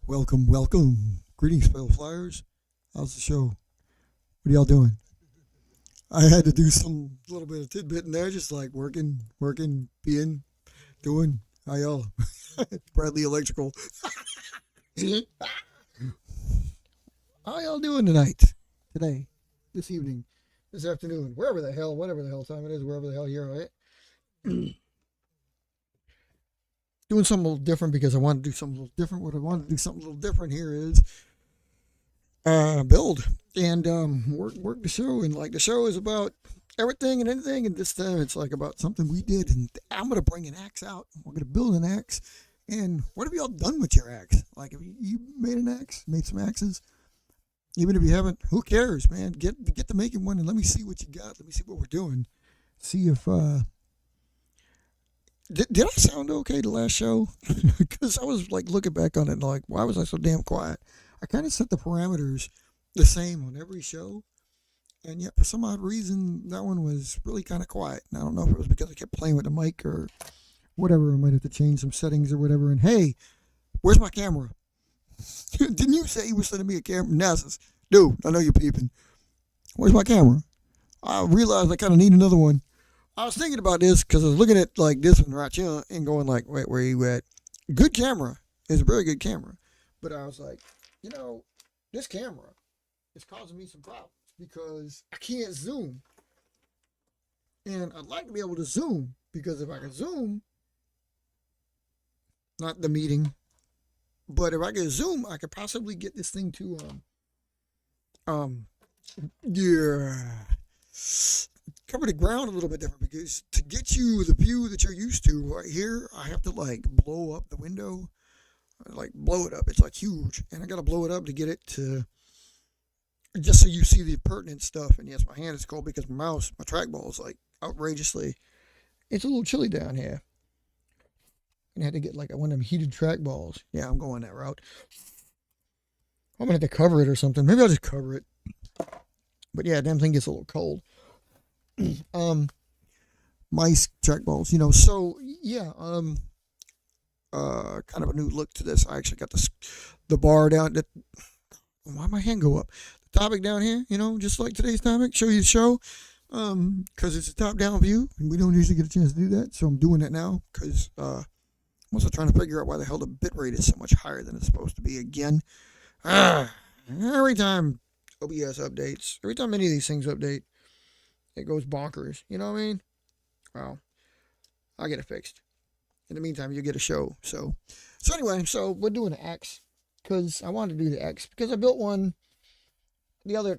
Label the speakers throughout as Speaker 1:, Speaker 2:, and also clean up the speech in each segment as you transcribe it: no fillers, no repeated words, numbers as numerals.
Speaker 1: Welcome, welcome. Greetings, fellow flyers. How's the show? What are y'all doing? I had to do some little bit of tidbit in there, just like working, being, doing. How y'all? Bradley Electrical. How y'all doing tonight? Today, this evening, this afternoon, wherever the hell, whatever the hell time it is, wherever the hell you're at. Doing something a little different because I want to do something a little different. What I want to do something a little different here is build and work the show. And like the show is about everything and anything. And this time it's like about something we did. And I'm going to bring an axe out. We're going to build an axe. And what have y'all done with your axe? Like, have you made an axe? Made some axes? Even if you haven't, who cares, man? Get to making one and let me see what you got. Let me see what we're doing. See if did I sound okay the last show? Because I was like looking back on it and like, why was I so damn quiet? I kind of set the parameters the same on every show, and yet for some odd reason that one was really kind of quiet. And I don't know if it was because I kept playing with the mic or whatever. I might have to change some settings or whatever. And hey, where's my camera? Didn't you say you were sending me a camera? NASA, dude, I know you're peeping. Where's my camera? I realized I kind of need another one. I was thinking about this because I was looking at like this one right here and going like, wait, where are you at? Good camera. It's a very good camera. But I was like, this camera is causing me some problems because I can't zoom. And I'd like to be able to zoom because if I can zoom, not the meeting, but if I can zoom, I could possibly get this thing to, cover the ground a little bit different because to get you the view that you're used to right here, I have to like blow up the window, like blow it up. It's like huge, and I got to blow it up to get it to just so you see the pertinent stuff. And yes, my hand is cold because my trackball is like outrageously. It's a little chilly down here, and I had to get like one of them heated trackballs. Yeah, I'm going that route. I'm gonna have to cover it or something. Maybe I'll just cover it. But yeah, damn thing gets a little cold. Mice trackballs, so yeah, kind of a new look to this. I actually got the bar down. Why my hand go up? The topic down here, just like today's topic, show you the show, because it's a top-down view, and we don't usually get a chance to do that, so I'm doing it now, because I'm also trying to figure out why the hell the bit rate is so much higher than it's supposed to be again. Every time OBS updates, every time any of these things update, it goes bonkers. You know what I mean? Well, I'll get it fixed. In the meantime, you get a show. So anyway, we're doing an X because I wanted to do the X because I built one the other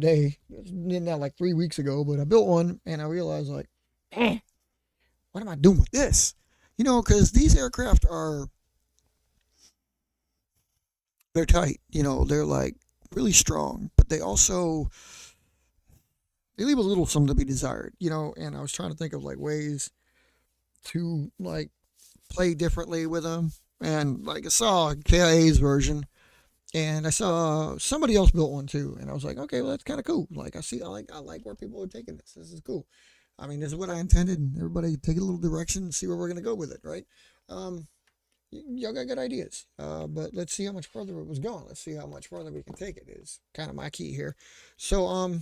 Speaker 1: day, not like 3 weeks ago, but I built one and I realized like, what am I doing with this? Because these aircraft they're tight. They're like really strong, but they leave a little something to be desired, and I was trying to think of like ways to like play differently with them. And like I saw KIA's version and I saw somebody else built one too. And I was like, okay, well, that's kind of cool. Like I like where people are taking this. This is cool. I mean, this is what I intended, and everybody take a little direction and see where we're going to go with it. Right. Y'all got good ideas. But let's see how much further it was going. Let's see how much further we can take it is kind of my key here. So,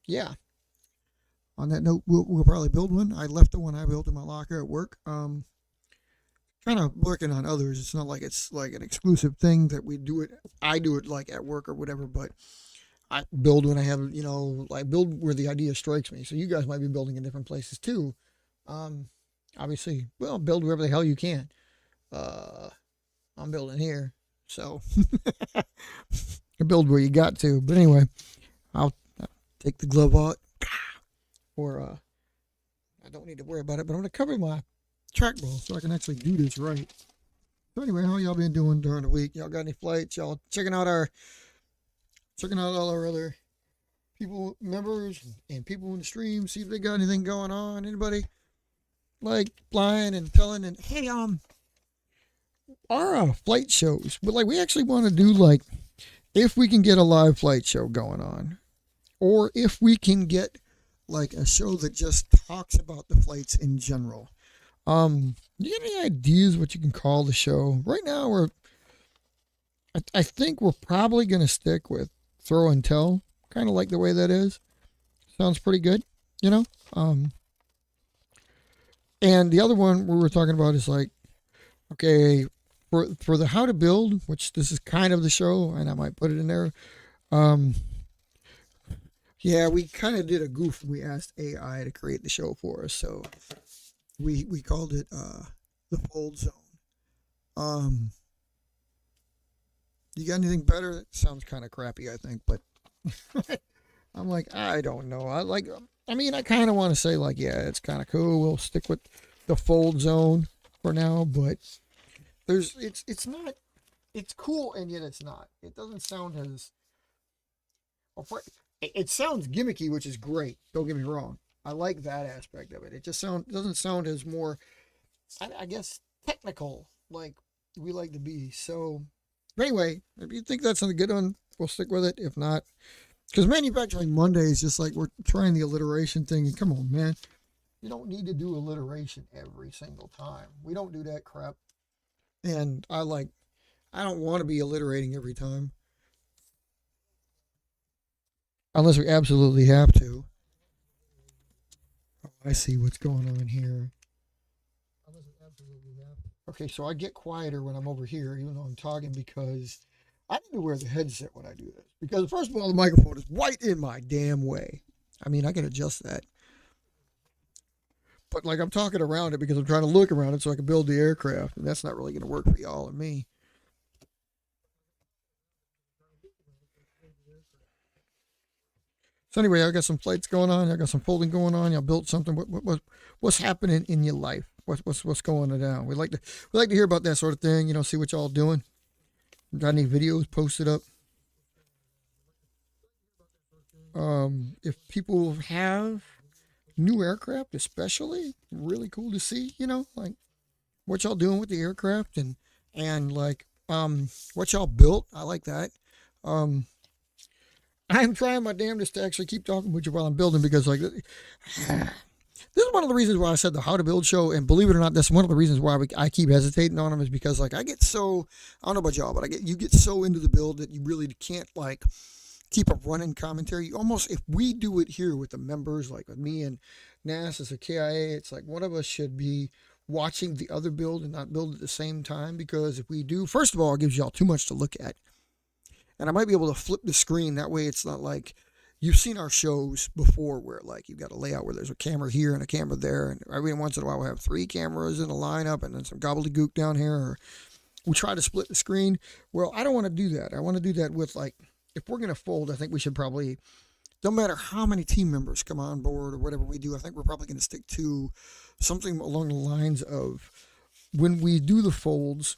Speaker 1: yeah. On that note, we'll probably build one. I left the one I built in my locker at work. Kind of working on others. It's not like it's like an exclusive thing that we do it. I do it like at work or whatever, but I build when I have, like build where the idea strikes me. So you guys might be building in different places too. Obviously, well, build wherever the hell you can. I'm building here, so build where you got to. But anyway, I'll take the glove out. Or I don't need to worry about it, but I'm going to cover my trackball so I can actually do this right. So anyway, how y'all been doing during the week? Y'all got any flights? Y'all checking out all our other people, members, and people in the stream, see if they got anything going on. Anybody like flying and telling and hey, our flight shows, but like we actually want to do like if we can get a live flight show going on, or if we can get like a show that just talks about the flights in general. You got any ideas what you can call the show? Right now, I think we're probably going to stick with throw and tell, kind of like the way that is. Sounds pretty good, you know? Um, and the other one we were talking about is like, okay, for the how to build, which this is kind of the show, and I might put it in there. Um, yeah, we kind of did a goof. We asked AI to create the show for us, so we called it the Fold Zone. Um, you got anything better? That sounds kind of crappy, I think, but I'm like, I don't know. I like, I mean, I kind of want to say like, yeah, it's kind of cool. We'll stick with the Fold Zone for now, but it's not, it's cool and yet it's not. It doesn't sound as, it sounds gimmicky, which is great. Don't get me wrong. I like that aspect of it. It just doesn't sound as more, I guess, technical like we like to be. So anyway, if you think that's a good one, we'll stick with it. If not, because manufacturing Monday is just like we're trying the alliteration thing. And come on, man, you don't need to do alliteration every single time. We don't do that crap. And I don't want to be alliterating every time unless we absolutely have to. Oh, I see what's going on here. Okay, so I get quieter when I'm over here, even though I'm talking, because I need to wear the headset when I do this. Because first of all, the microphone is right in my damn way. I mean, I can adjust that, but like I'm talking around it because I'm trying to look around it so I can build the aircraft, and that's not really going to work for y'all and me. So anyway, I got some flights going on. I got some folding going on. Y'all built something. What's happening in your life? What's going on? We like to hear about that sort of thing. You know, see what y'all doing. Got any videos posted up? If people have new aircraft, especially, really cool to see. You know, like what y'all doing with the aircraft and like what y'all built. I like that. Um, I'm trying my damnedest to actually keep talking with you while I'm building because like this is one of the reasons why I said the how to build show, and believe it or not, that's one of the reasons why I keep hesitating on them is because like I get so I don't know about y'all, but you get so into the build that you really can't like keep a running commentary. You almost if we do it here with the members, like with me and NAS or KIA, it's like one of us should be watching the other build and not build at the same time because if we do, first of all, it gives y'all too much to look at and I might be able to flip the screen. That way, it's not like you've seen our shows before where like you've got a layout where there's a camera here and a camera there, and every once in a while we have three cameras in a lineup and then some gobbledygook down here. Or we try to split the screen. Well, I don't want to do that. I want to do that with like if we're gonna fold, I think we should probably. No matter how many team members come on board or whatever we do, I think we're probably going to stick to something along the lines of when we do the folds,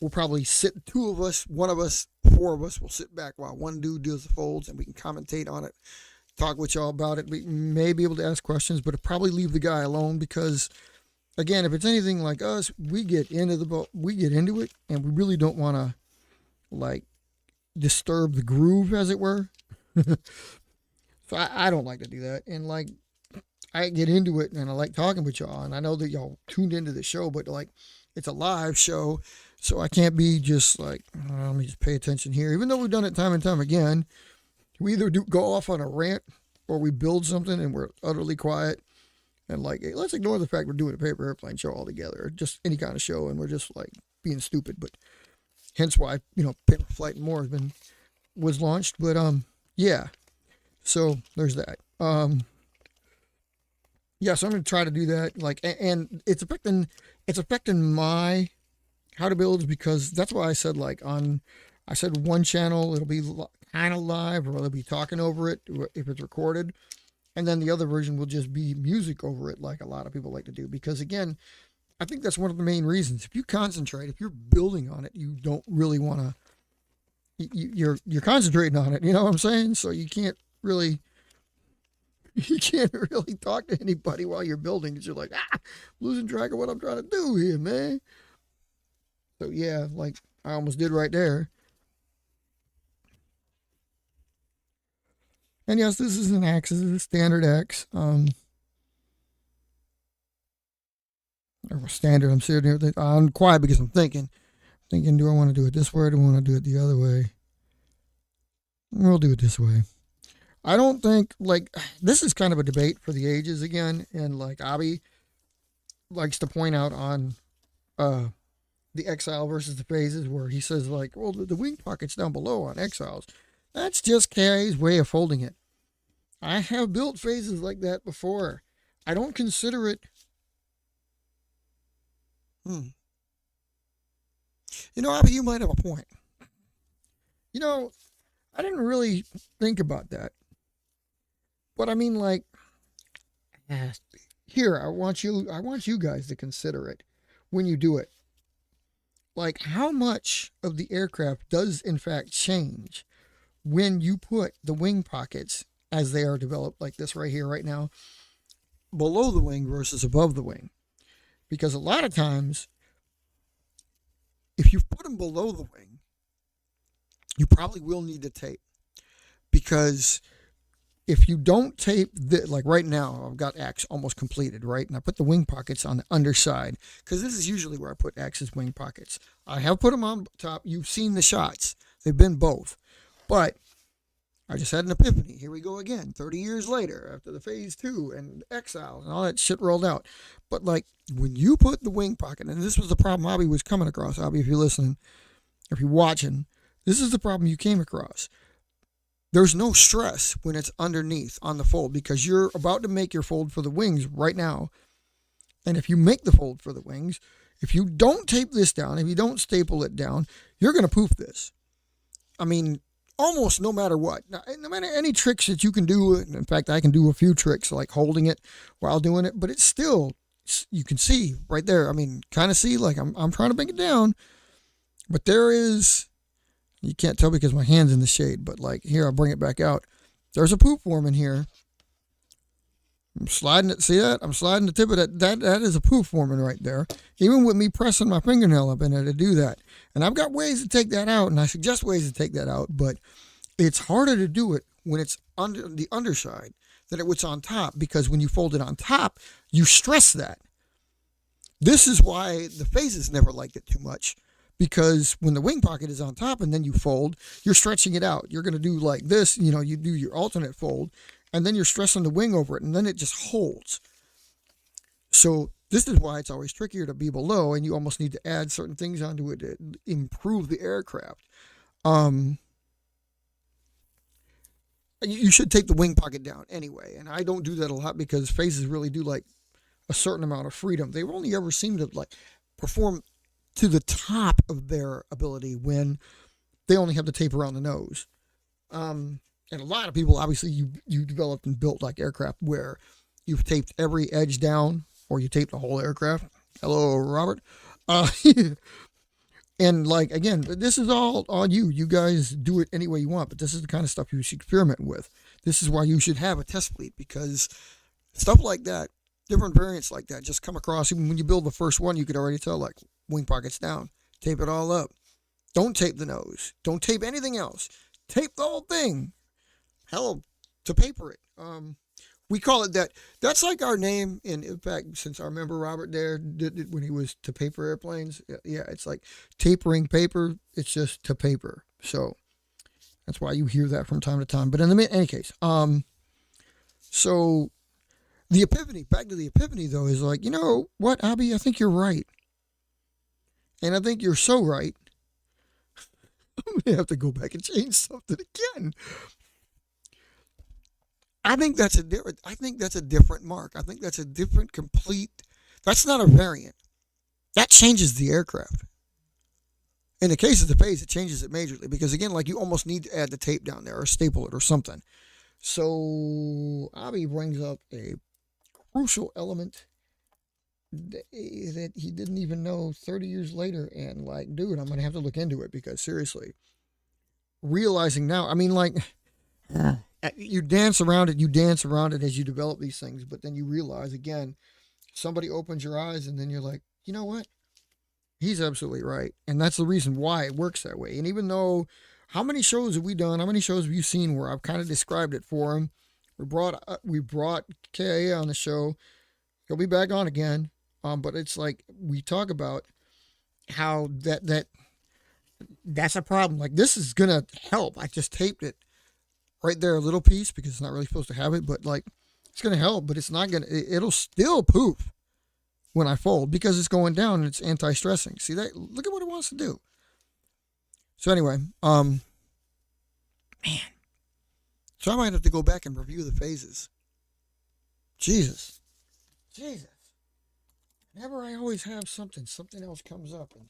Speaker 1: we'll probably sit two of us, one of us, four of us will sit back while one dude does the folds and we can commentate on it, talk with y'all about it. We may be able to ask questions, but probably leave the guy alone because again, if it's anything like us, we get into we get into it and we really don't want to like disturb the groove as it were. So I don't like to do that. And like I get into it and I like talking with y'all and I know that y'all tuned into the show, but like it's a live show, so I can't be just like, oh, let me just pay attention here. Even though we've done it time and time again, we either go off on a rant or we build something and we're utterly quiet and like, hey, let's ignore the fact we're doing a paper airplane show altogether, or just any kind of show, and we're just like being stupid. But hence why paper flight and more was launched. But yeah, so there's that. Yeah, so I'm gonna try to do that. Like, and it's affecting my how to builds because that's why I said like I said one channel it'll be kind of live or they'll be talking over it if it's recorded, and then the other version will just be music over it like a lot of people like to do because again I think that's one of the main reasons. If you concentrate, if you're building on it, you don't really want to. You're concentrating on it. You know what I'm saying? So you can't really talk to anybody while you're building because you're like losing track of what I'm trying to do here, man. So yeah, like I almost did right there. And yes, this is an X. This is a standard X. or standard. I'm sitting here. I'm quiet because I'm thinking, do I want to do it this way or do I want to do it the other way? We'll do it this way. I don't think, like, this is kind of a debate for the ages again, and like Abby likes to point out on the exile versus the phases, where he says like, well, the wing pocket's down below on exiles. That's just KIA's way of folding it. I have built phases like that before. I don't consider it. You know, Abby, you might have a point. You know, I didn't really think about that. But I mean, like, here, I want you guys to consider it when you do it. Like, how much of the aircraft does in fact change when you put the wing pockets as they are developed, like this right here, right now, below the wing versus above the wing? Because a lot of times, if you put them below the wing, you probably will need to tape. Because if you don't tape, like right now, I've got X almost completed, right? And I put the wing pockets on the underside, because this is usually where I put X's wing pockets. I have put them on top. You've seen the shots. They've been both. But I just had an epiphany. Here we go again, 30 years later, after the phase 2 and exile and all that shit rolled out. But like, when you put the wing pocket, and this was the problem Abby was coming across. Abby, if you're listening, if you're watching, this is the problem you came across. There's no stress when it's underneath on the fold, because you're about to make your fold for the wings right now. And if you make the fold for the wings, if you don't tape this down, if you don't staple it down, you're going to poof this. I mean, almost no matter what. Now, no matter any tricks that you can do, in fact, I can do a few tricks like holding it while doing it, but it's still, you can see right there. I mean, kind of see, like I'm trying to bring it down, but there is, you can't tell because my hand's in the shade, but like here, I'll bring it back out. There's a poop forming here. I'm sliding it. See that? I'm sliding the tip of that. That is a poop forming right there. Even with me pressing my fingernail up in it to do that. And I've got ways to take that out, and I suggest ways to take that out, but it's harder to do it when it's under the underside than it was on top, because when you fold it on top, you stress that. This is why the phases never liked it too much. Because when the wing pocket is on top and then you fold, you're stretching it out. You're going to do like this, you know, you do your alternate fold, and then you're stressing the wing over it, and then it just holds. So this is why it's always trickier to be below, and you almost need to add certain things onto it to improve the aircraft. You should take the wing pocket down anyway, and I don't do that a lot because phases really do like a certain amount of freedom. They've only ever seemed to like perform to the top of their ability when they only have the tape around the nose. And a lot of people, obviously, you developed and built like aircraft where you've taped every edge down, or you taped the whole aircraft. Hello, Robert. And like, again, this is all on you. You guys do it any way you want, but this is the kind of stuff you should experiment with. This is why you should have a test fleet, because stuff like that, different variants like that, just come across. Even when you build the first one, you could already tell, like, wing pockets down, tape it all up. Don't tape the nose. Don't tape anything else. Tape the whole thing. Hell, to paper it. We call it that. That's like our name in IVPAC, since I remember Robert there did it when he was to paper airplanes. Yeah, it's like tapering paper. It's just to paper. So that's why you hear that from time to time. But in any case, so the epiphany, back to the epiphany though, is like, you know what, Abby, I think you're right. And I think you're so right. I'm going to have to go back and change something again. I think that's a different mark. I think that's a different complete. That's not a variant. That changes the aircraft. In the case of the phase, it changes it majorly, because again, like, you almost need to add the tape down there or staple it or something. So Abby brings up a crucial element that he didn't even know 30 years later, and like, dude, I'm gonna have to look into it, because seriously, realizing now, I mean, like, you dance around it as you develop these things, but then you realize again, somebody opens your eyes, and then you're like, you know what, he's absolutely right. And that's the reason why it works that way. And even though, how many shows have we done, how many shows have you seen where I've kind of described it for him? We brought KIA on the show. He'll be back on again. But it's like we talk about how that's a problem. Like this is gonna help. I just taped it right there, a little piece, because it's not really supposed to have it, but like it's gonna help. But it's not gonna. It'll still poof when I fold because it's going down and it's anti-stressing. See that? Look at what it wants to do. So anyway, man. So I might have to go back and review the phases. Jesus. Whenever I always have something else comes up and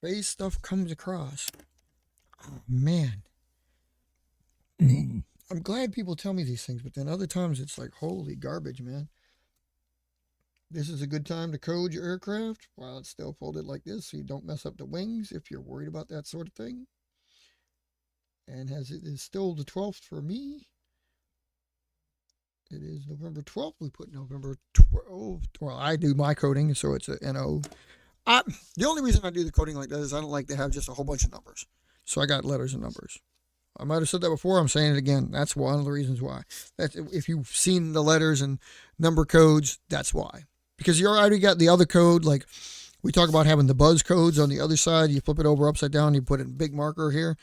Speaker 1: phase stuff comes across. Oh man. I'm glad people tell me these things, but then other times it's like, holy garbage, man. This is a good time to code your aircraft while it's still folded like this so you don't mess up the wings if you're worried about that sort of thing. And as it is still the 12th for me, it is November 12th. We put November 12th. Well, I do my coding, so it's a NO. The only reason I do the coding like that is I don't like to have just a whole bunch of numbers. So I got letters and numbers. I might have said that before. I'm saying it again. That's one of the reasons why. That's, if you've seen the letters and number codes, that's why. Because you already got the other code. Like we talk about having the buzz codes on the other side. You flip it over upside down. You put a big marker here.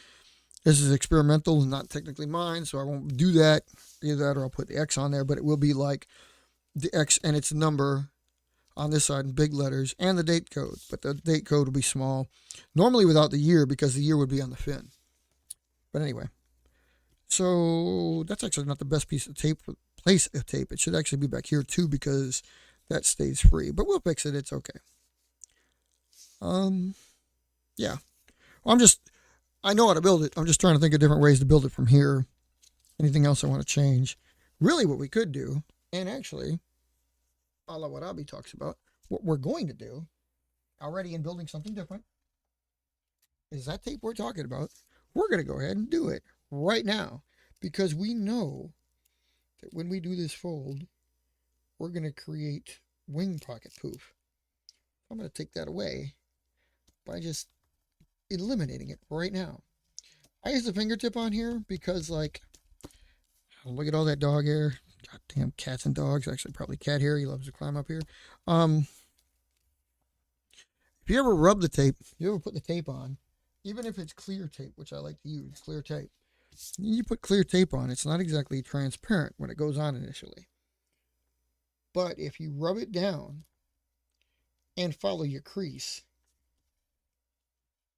Speaker 1: This is experimental and not technically mine, so I won't do that. Either that or I'll put the X on there, but it will be like the X and its number on this side in big letters and the date code. But the date code will be small. Normally without the year because the year would be on the fin. But anyway, so that's actually not the best piece of tape, place of tape. It should actually be back here too because that stays free. But we'll fix it. It's okay. Yeah. I know how to build it. I'm just trying to think of different ways to build it from here. Anything else I want to change? Really what we could do, and actually, a la what Abby talks about, what we're going to do, already in building something different, is that tape we're talking about. We're going to go ahead and do it right now because we know that when we do this fold, we're going to create wing pocket poof. I'm going to take that away by just eliminating it right now. I use the fingertip on here because, like, look at all that dog hair. Goddamn cats and dogs. Actually, probably cat hair. He loves to climb up here. If you ever rub the tape, you ever put the tape on, even if it's clear tape, which I like to use, clear tape. You put clear tape on, it's not exactly transparent when it goes on initially. But if you rub it down and follow your crease,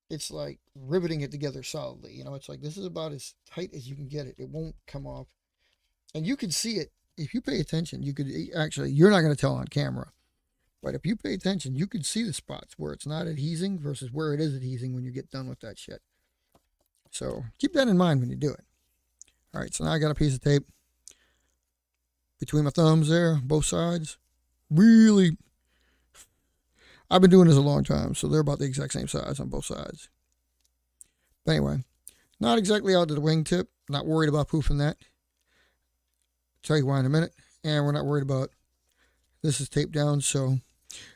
Speaker 1: it's like riveting it together solidly. You know, it's like this is about as tight as you can get it. It won't come off. And you can see it. If you pay attention, you could actually, you're not going to tell on camera. But if you pay attention, you could see the spots where it's not adhesing versus where it is adhesing when you get done with that shit. So keep that in mind when you do it. All right, so now I got a piece of tape between my thumbs there, both sides. Really, I've been doing this a long time, so they're about the exact same size on both sides. But anyway, not exactly out to the wingtip. Not worried about poofing that. Tell you why in a minute. And we're not worried about this is taped down, so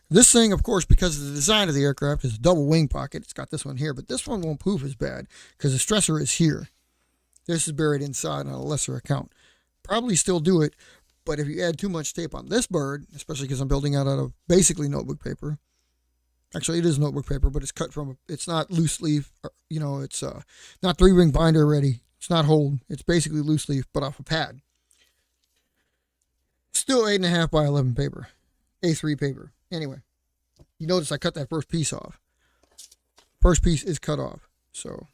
Speaker 1: this thing, of course, because of the design of the aircraft, is a double wing pocket. It's got this one here, but this one won't poof as bad because the stressor is here. This is buried inside on a lesser account. Probably still do it, but if you add too much tape on this bird, especially because I'm building out of basically notebook paper. Actually, it is notebook paper, but it's cut from, it's not loose leaf, you know, it's not 3-ring binder ready. It's not hold. It's basically loose leaf, but off a pad. Still 8.5 by 11 paper. A3 paper. Anyway, you notice I cut that first piece off. First piece is cut off. So,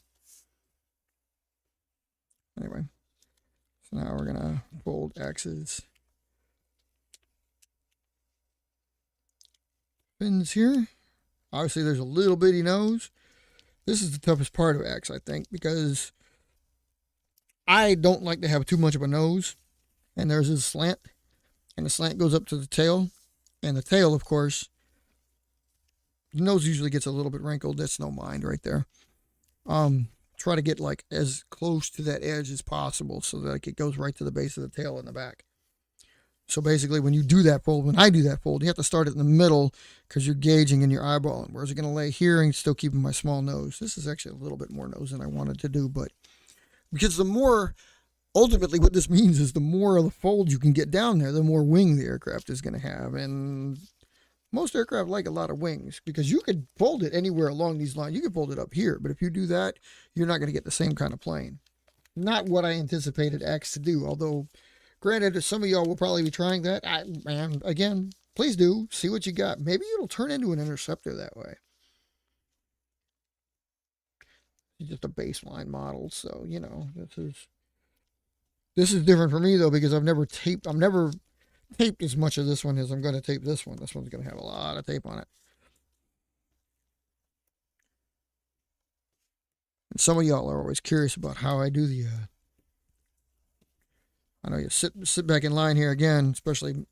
Speaker 1: anyway. So now we're going to fold X's. Fins here. Obviously, there's a little bitty nose. This is the toughest part of X, I think, because I don't like to have too much of a nose. And there's this slant. And the slant goes up to the tail. And the tail, of course, the nose usually gets a little bit wrinkled. That's no mind right there. Try to get like as close to that edge as possible so that it goes right to the base of the tail in the back. So basically, when you do that fold, when I do that fold, you have to start it in the middle because you're gauging and you're eyeballing. Where's it going to lay here and still keeping my small nose? This is actually a little bit more nose than I wanted to do, but because the more, ultimately what this means is the more of the fold you can get down there, the more wing the aircraft is going to have. And Most aircraft like a lot of wings because you could fold it anywhere along these lines. You could fold it up here, but if you do that, you're not going to get the same kind of plane. Not what I anticipated X to do, although granted, some of y'all will probably be trying that. And again, please do. See what you got. Maybe it'll turn into an interceptor that way. It's just a baseline model, so, you know, this is different for me, though, because I've never taped as much of this one as I'm going to tape this one. This one's going to have a lot of tape on it. And some of y'all are always curious about how I do the, I know you sit back in line here again, especially, okay,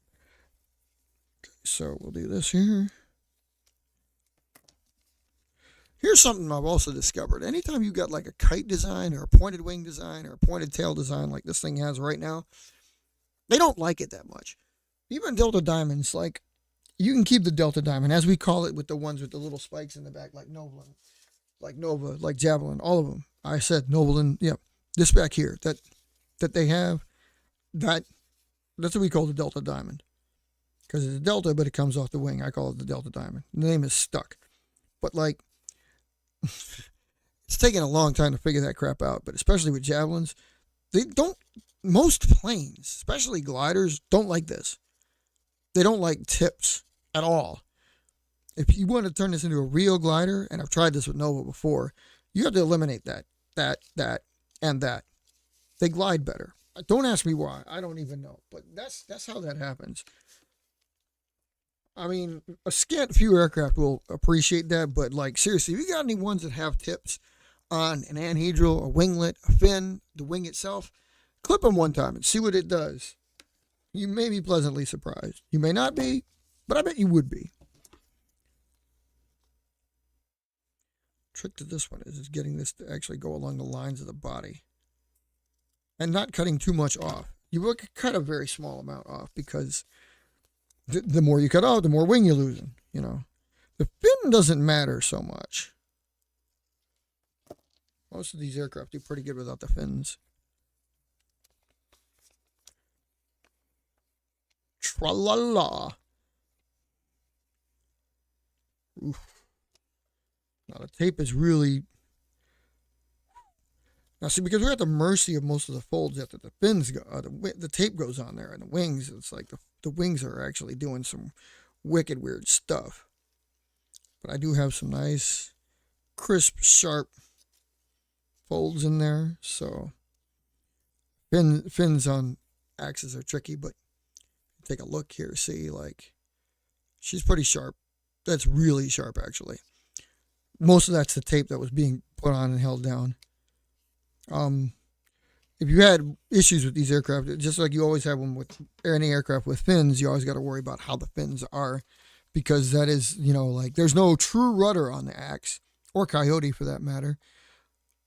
Speaker 1: so we'll do this here. Here's something I've also discovered. Anytime you got like a kite design or a pointed wing design or a pointed tail design like this thing has right now, they don't like it that much. Even Delta Diamonds, like, you can keep the Delta Diamond, as we call it, with the ones with the little spikes in the back, like Nova, like Javelin, all of them. I said Novelin, yeah, this back here, that they have, that's what we call the Delta Diamond. Because it's a Delta, but it comes off the wing. I call it the Delta Diamond. The name is stuck. But, like, it's taken a long time to figure that crap out, but especially with Javelins, most planes, especially gliders, don't like this. They don't like tips at all. If you want to turn this into a real glider, and I've tried this with Nova before, you have to eliminate that, and that. They glide better. Don't ask me why. I don't even know, but that's how that happens. I mean, a scant few aircraft will appreciate that, but like seriously, if you got any ones that have tips on an anhedral, a winglet, a fin, the wing itself, clip them one time and see what it does. You may be pleasantly surprised. You may not be, but I bet you would be. Trick to this one is getting this to actually go along the lines of the body and not cutting too much off. You will cut a very small amount off because the more you cut off, the more wing you're losing, you know. The fin doesn't matter so much. Most of these aircraft do pretty good without the fins. Tra-la-la. Oof. Now the tape is really... Now see, because we're at the mercy of most of the folds after the fins go, the tape goes on there, and the wings, it's like the wings are actually doing some wicked weird stuff. But I do have some nice, crisp, sharp folds in there, so fins on axes are tricky, but take a look here, see, like, she's pretty sharp. That's really sharp, actually. Most of that's the tape that was being put on and held down. If you had issues with these aircraft, just like you always have them with any aircraft with fins, you always got to worry about how the fins are, because that is, you know, like, there's no true rudder on the Axe, or Coyote for that matter,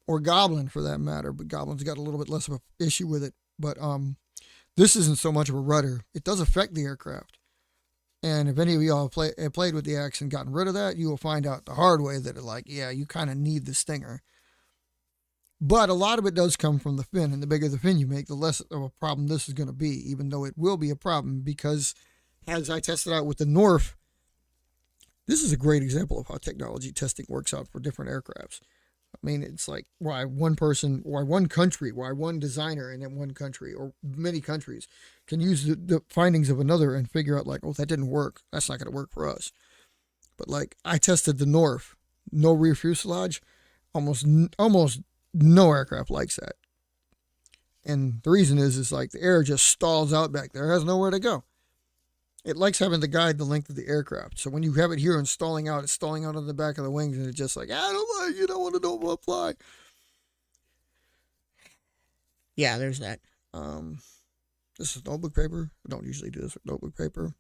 Speaker 1: or Goblin for that matter, but Goblin's got a little bit less of an issue with it. But this isn't so much of a rudder. It does affect the aircraft. And if any of y'all have played with the Axe and gotten rid of that, you will find out the hard way that, like, yeah, you kind of need the stinger. But a lot of it does come from the fin, and the bigger the fin you make, the less of a problem this is going to be, even though it will be a problem, because as I tested out with the North, this is a great example of how technology testing works out for different aircrafts. I mean, it's like, why one person, why one country, why one designer in one country, or many countries, can use the findings of another and figure out, like, oh, that didn't work. That's not going to work for us. But, like, I tested the North, no rear fuselage, almost no aircraft likes that. And the reason is like the air just stalls out back there. It has nowhere to go. It likes having to guide the length of the aircraft. So when you have it here and stalling out, it's stalling out on the back of the wings, and it's just like, I don't like, you don't want to know fly. Yeah, there's that. This is notebook paper. I don't usually do this with notebook paper.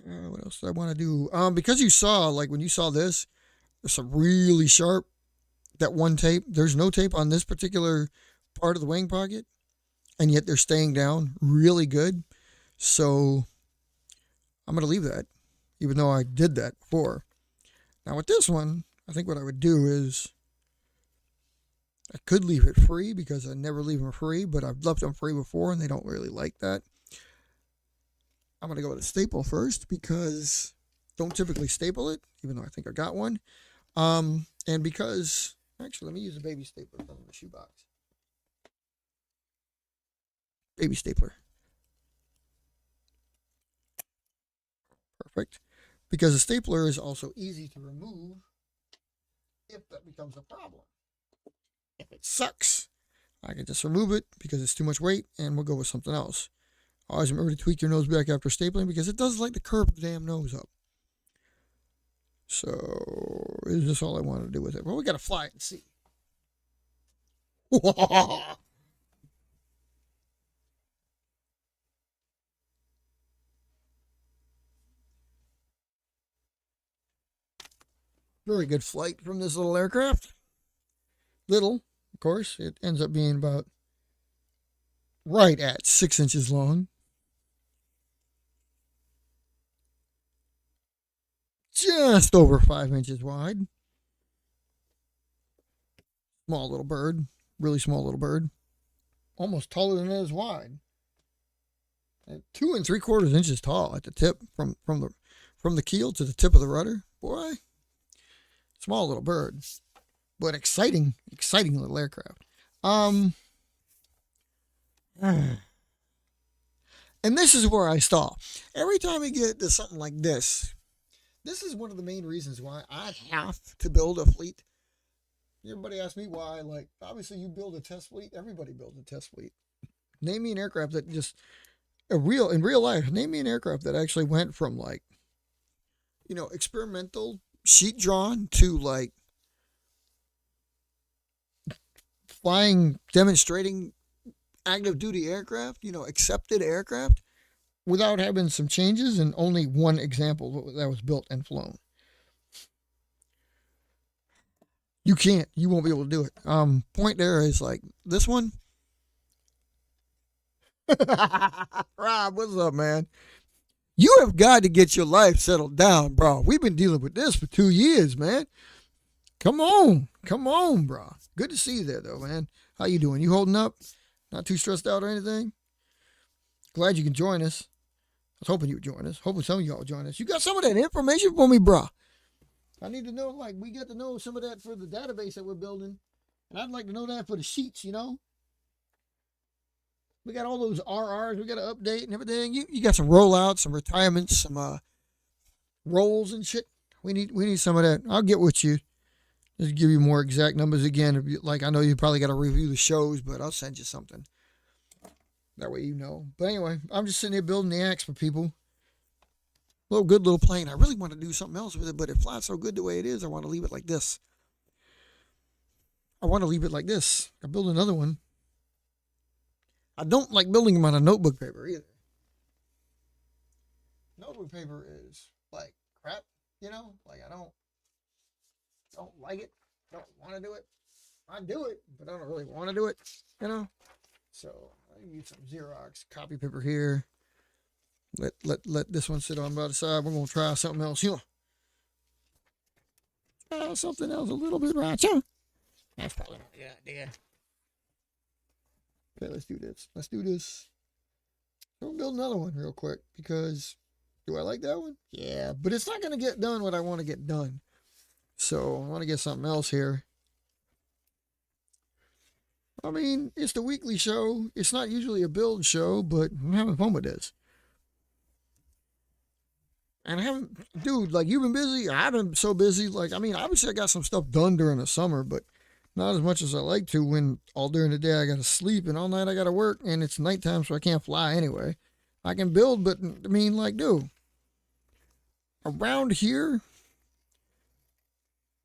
Speaker 1: What else do I want to do? Because you saw, like, when you saw this, there's some really sharp, that one tape. There's no tape on this particular part of the wing pocket, and yet they're staying down really good. So I'm going to leave that, even though I did that before. Now with this one, I think what I would do is I could leave it free, because I never leave them free, but I've left them free before and they don't really like that. I'm going to go with a staple first because don't typically staple it, even though I think I got one. And because, actually, let me use a baby stapler from the shoebox. Baby stapler. Perfect. Because a stapler is also easy to remove if that becomes a problem. If it sucks, I can just remove it because it's too much weight and we'll go with something else. Always remember to tweak your nose back after stapling because it does like to curve the damn nose up. So, is this all I wanted to do with it? Well, we got to fly it and see. Very good flight from this little aircraft. Little, of course. It ends up being about right at 6 inches long. Just over 5 inches wide. Small little bird. Really small little bird. Almost taller than it is wide. 2 3/4 inches tall at the tip from the keel to the tip of the rudder. Boy, small little bird, but exciting little aircraft. And this is where I stop. Every time we get to something like this is one of the main reasons why I have to build a fleet. Everybody asks me why. Like, obviously, you build a test fleet. Everybody builds a test fleet. Name me an aircraft that just in real life. Name me an aircraft that actually went from like, experimental sheet drawn to like flying, demonstrating active duty aircraft. Accepted aircraft without having some changes, and only one example that was built and flown. You can't. You won't be able to do it. Point there is like this one. Rob, what's up, man? You have got to get your life settled down, bro. We've been dealing with this for 2 years, man. Come on, bro. Good to see you there, though, man. How you doing? You holding up? Not too stressed out or anything? Glad you can join us. I was hoping you would join us. Hoping some of y'all would join us. You got some of that information for me, bro? I need to know, like, we get to know some of that for the database that we're building. And I'd like to know that for the sheets, We got all those RRs we got to update and everything. You got some rollouts, some retirements, some rolls and shit. We need some of that. I'll get with you. Just give you more exact numbers again. Like, I know you probably got to review the shows, but I'll send you something. That way you know. But anyway, I'm just sitting here building the axe for people. Good little plane. I really want to do something else with it, but it flies so good the way it is, I want to leave it like this. I build another one. I don't like building them on a notebook paper either. Notebook paper is like crap, Like, I don't like it. Don't want to do it. I do it, but I don't really want to do it, So I use some Xerox copy paper here. Let this one sit on by the side. We're gonna try something else. Try something else a little bit right. That's probably not a good idea. Okay, let's do this. So we'll build another one real quick because do I like that one? Yeah, but it's not gonna get done what I want to get done. So I want to get something else here. I mean, it's the weekly show. It's not usually a build show, but I'm having fun with this. And like, you've been busy. I've been so busy. Like, I mean, obviously I got some stuff done during the summer, but not as much as I like to when all during the day I got to sleep and all night I got to work and it's nighttime, so I can't fly anyway. I can build, but I mean, like, dude, around here,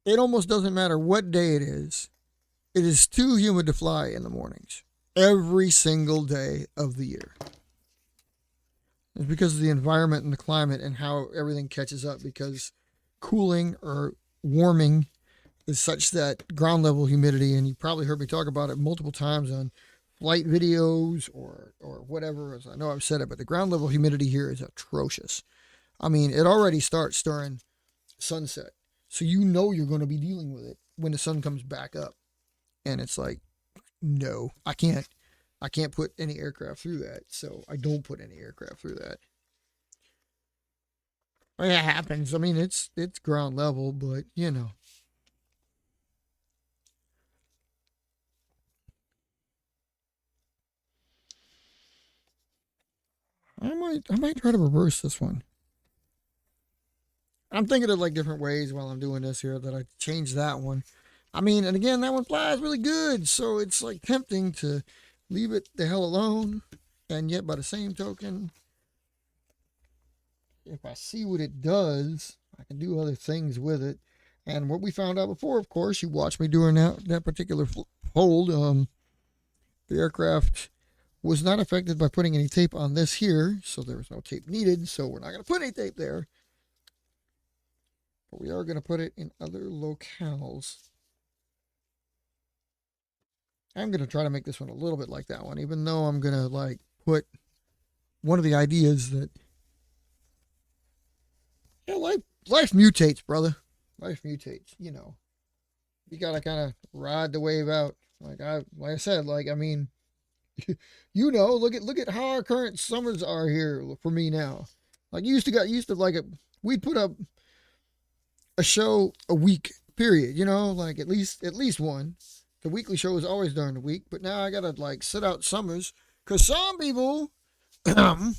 Speaker 1: it almost doesn't matter what day it is. It is too humid to fly in the mornings. Every single day of the year. It's because of the environment and the climate and how everything catches up, because cooling or warming is such that ground level humidity, and you probably heard me talk about it multiple times on flight videos or whatever, as I know I've said it, but the ground level humidity here is atrocious. I mean, it already starts during sunset. So you're going to be dealing with it when the sun comes back up. And it's like, no, I can't put any aircraft through that. So I don't put any aircraft through that. Well, it happens. I mean, it's ground level, but you know. I might try to reverse this one. I'm thinking of like different ways while I'm doing this here that I change that one. I mean, and again, that one flies really good, so it's like tempting to leave it the hell alone. And yet, by the same token, if I see what it does, I can do other things with it. And what we found out before, of course, you watched me doing that particular hold. The aircraft was not affected by putting any tape on this here, so there was no tape needed. So we're not going to put any tape there, but we are going to put it in other locales. I'm going to try to make this one a little bit like that one, even though I'm going to like put one of the ideas that, yeah, life mutates, brother. Life mutates, you know. You got to kind of ride the wave out. Like I said, like, I mean, you know, look at how our current summers are here for me now. Like you used to like we'd put up a show a week, period, you know, like at least one. The weekly show is always during the week, but now I gotta like sit out summers because some people aren't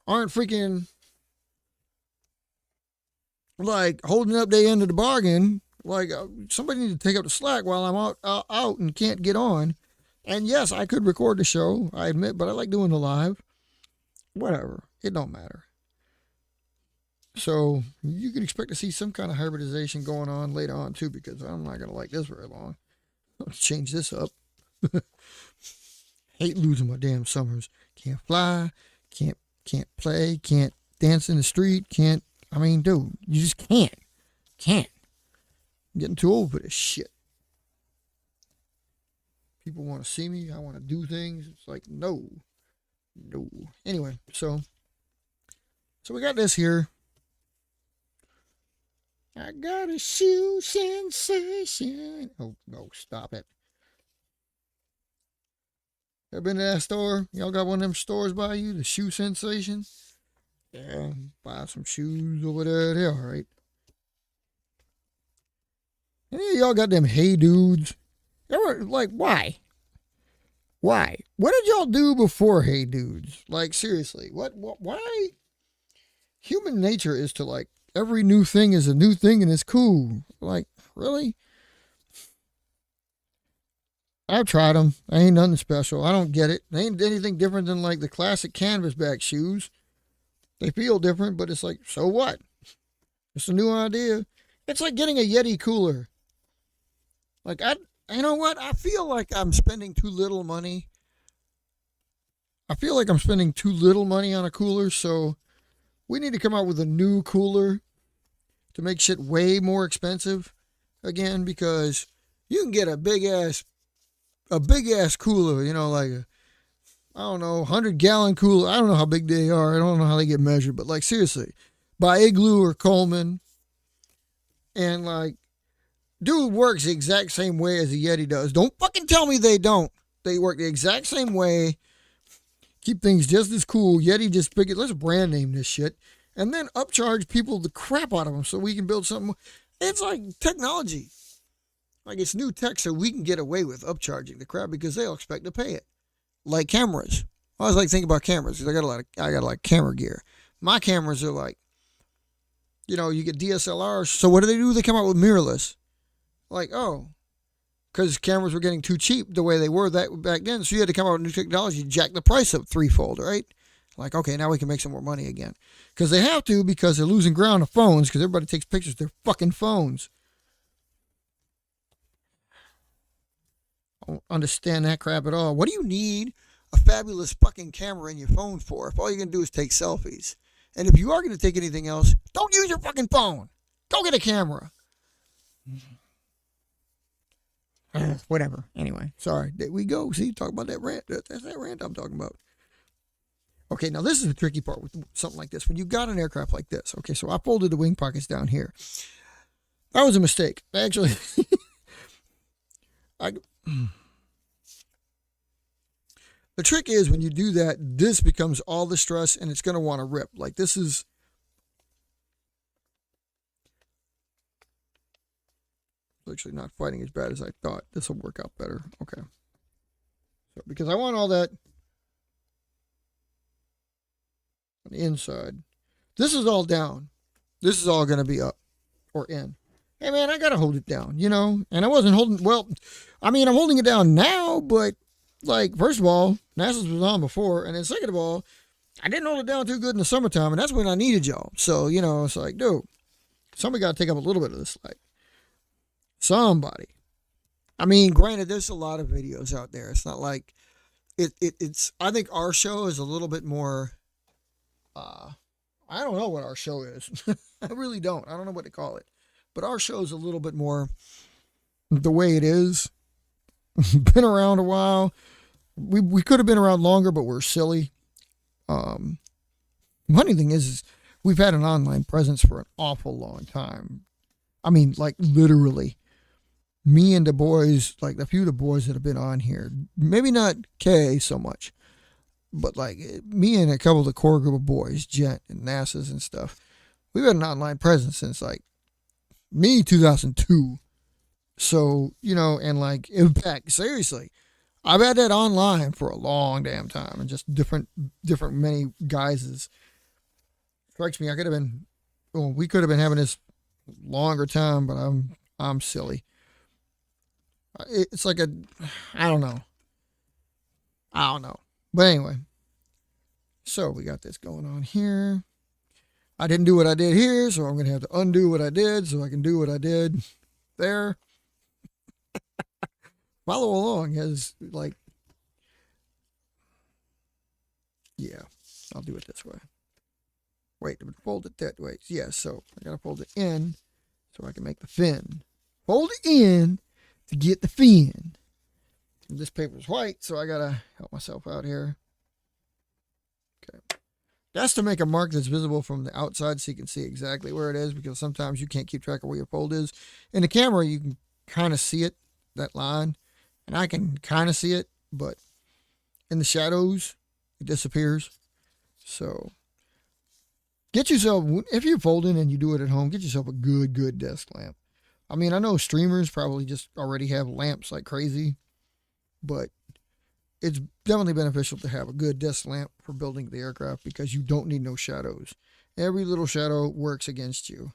Speaker 1: freaking like holding up their end of the bargain. Like somebody needs to take up the slack while I'm out and can't get on. And yes, I could record the show, I admit, but I like doing the live. Whatever, it don't matter. So you can expect to see some kind of hybridization going on later on too, because I'm not gonna like this very long. Let's change this up. Hate losing my damn summers. Can't fly, can't play, can't dance in the street, can't. I mean, dude, you just can't. I'm getting too old for this shit. People want to see me. I want to do things. It's like no. Anyway, so we got this here. I got a shoe sensation. Oh no, stop it. Ever been to that store? Y'all got one of them stores by you? The shoe sensation? Yeah, buy some shoes over there. They're alright. Any of y'all got them Hey Dudes? Ever, like, why? What did y'all do before Hey Dudes? Like, seriously, why? Human nature is to, like, every new thing is a new thing and it's cool. Like, really? I've tried them. I ain't nothing special. I don't get it. They ain't anything different than, like, the classic canvasback shoes. They feel different, but it's like, so what? It's a new idea. It's like getting a Yeti cooler. Like, you know what? I feel like I'm spending too little money. I feel like I'm spending too little money on a cooler, so we need to come out with a new cooler to make shit way more expensive again, because you can get a big ass cooler, you know, like I don't know, 100-gallon cooler. I don't know how big they are. I don't know how they get measured, but like seriously, by Igloo or Coleman, and like, dude works the exact same way as a Yeti does. Don't fucking tell me they don't. They work the exact same way. Keep things just as cool. Yeti just pick it. Let's brand name this shit, and then upcharge people the crap out of them so we can build something. It's like technology. Like it's new tech, so we can get away with upcharging the crap because they'll expect to pay it. Like cameras. I always like thinking about cameras because I got a lot of camera gear. My cameras are like, you know, you get DSLRs. So what do? They come out with mirrorless. Like, oh, because cameras were getting too cheap the way they were that back then. So you had to come out with new technology, jack the price up threefold, right? Like, okay, now we can make some more money again. Because they have to, because they're losing ground of phones, because everybody takes pictures with their fucking phones. I don't understand that crap at all. What do you need a fabulous fucking camera in your phone for if all you're going to do is take selfies? And if you are going to take anything else, don't use your fucking phone. Go get a camera. Whatever. Anyway, sorry. There we go. See, talk about that rant. That's that rant I'm talking about. Okay, now this is the tricky part with something like this. When you got an aircraft like this, okay, so I folded the wing pockets down here. That was a mistake. Actually, the trick is when you do that, this becomes all the stress and it's going to want to rip. Like this is actually not fighting as bad as I thought. This will work out better. Okay. So because I want all that on the inside. This is all down. This is all going to be up or in. Hey, man, I got to hold it down, you know? And I wasn't holding, well, I mean, I'm holding it down now, but, like, first of all, NASA's was on before. And then second of all, I didn't hold it down too good in the summertime, and that's when I needed y'all. So, you know, it's like, dude, somebody got to take up a little bit of this slack. Somebody. I mean, granted, there's a lot of videos out there. It's not like, it's, I think our show is a little bit more, I don't know what our show is. I really don't. I don't know what to call it. But our show is a little bit more the way it is. Been around a while. We could have been around longer, but we're silly. Funny thing is we've had an online presence for an awful long time. I mean, like literally. Me and the boys, like the few of the boys that have been on here, maybe not Kay so much, but like me and a couple of the core group of boys, Gent and NASA's and stuff, we've had an online presence since like me 2002. So, you know, and like IVPAC, seriously, I've had that online for a long damn time, and just different many guises. Strikes me, I could have been, well, we could have been having this longer time, but I'm silly. It's like I don't know. But anyway, so we got this going on here. I didn't do what I did here, so I'm going to have to undo what I did so I can do what I did there. Follow along as, like, yeah, I'll do it this way. Wait, fold it that way. Yeah, so I got to fold it in so I can make the fin. Fold it in to get the fin. And this paper's white, so I got to help myself out here. Okay. That's to make a mark that's visible from the outside so you can see exactly where it is, because sometimes you can't keep track of where your fold is. In the camera, you can kind of see it, that line, and I can kind of see it, but in the shadows, it disappears. So get yourself, if you're folding and you do it at home, get yourself a good desk lamp. I mean, I know streamers probably just already have lamps like crazy, but it's definitely beneficial to have a good desk lamp for building the aircraft, because you don't need no shadows. Every little shadow works against you.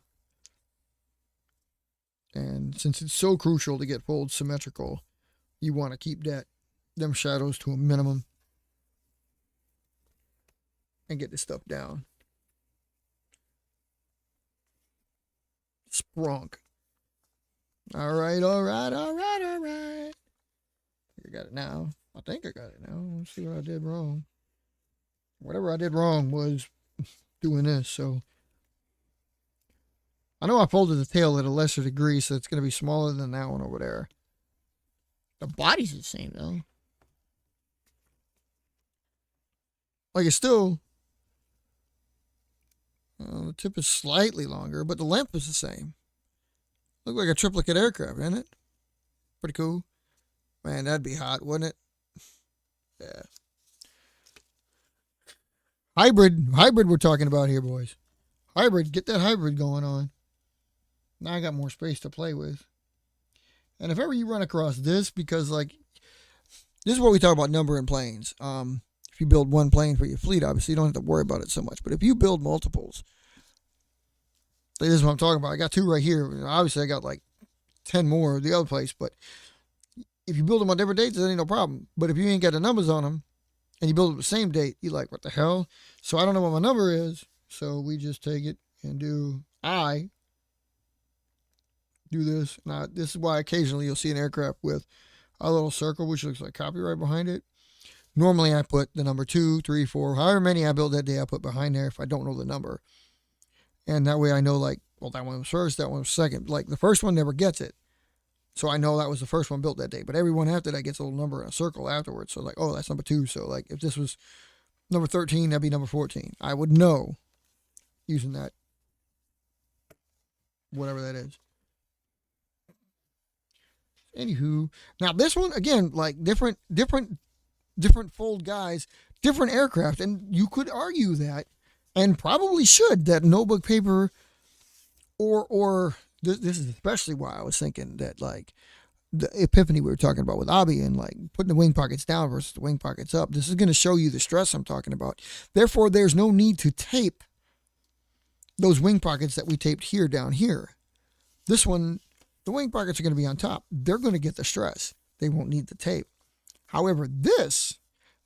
Speaker 1: And since it's so crucial to get fold symmetrical, you want to keep them shadows to a minimum and get this stuff down. Sprunk. All right. I got it now. I think I got it now. Let's see what I did wrong. Whatever I did wrong was doing this. So I know I folded the tail at a lesser degree, so it's going to be smaller than that one over there. The body's the same, though. Like, it's still, the tip is slightly longer, but the length is the same. Look like a triplicate aircraft, isn't it? Pretty cool. Man, that'd be hot, wouldn't it? Yeah. Hybrid we're talking about here, boys. Hybrid, get that hybrid going on. Now I got more space to play with. And if ever you run across this, because like, this is what we talk about numbering planes. If you build one plane for your fleet, obviously you don't have to worry about it so much. But if you build multiples, this is what I'm talking about. I got 2 right here. Obviously I got like 10 more the other place, but if you build them on different dates, that ain't no problem. But if you ain't got the numbers on them and you build them the same date, you're like, what the hell? So I don't know what my number is. So we just take it and do this. Now, this is why occasionally you'll see an aircraft with a little circle, which looks like copyright behind it. Normally I put the number 2, 3, 4, however many I build that day, I put behind there if I don't know the number. And that way I know, like, well, that one was first, that one was second. Like, the first one never gets it. So I know that was the first one built that day. But everyone after that gets a little number in a circle afterwards. So like, oh, that's number 2. So like, if this was number 13, that'd be number 14. I would know using that, whatever that is. Anywho, now this one, again, like different fold guys, different aircraft. And you could argue that, and probably should, that notebook paper or this is especially why I was thinking that like the epiphany we were talking about with Abby and like putting the wing pockets down versus the wing pockets up. This is going to show you the stress I'm talking about. Therefore, there's no need to tape those wing pockets that we taped here down here. This one, the wing pockets are going to be on top. They're going to get the stress. They won't need the tape. However, this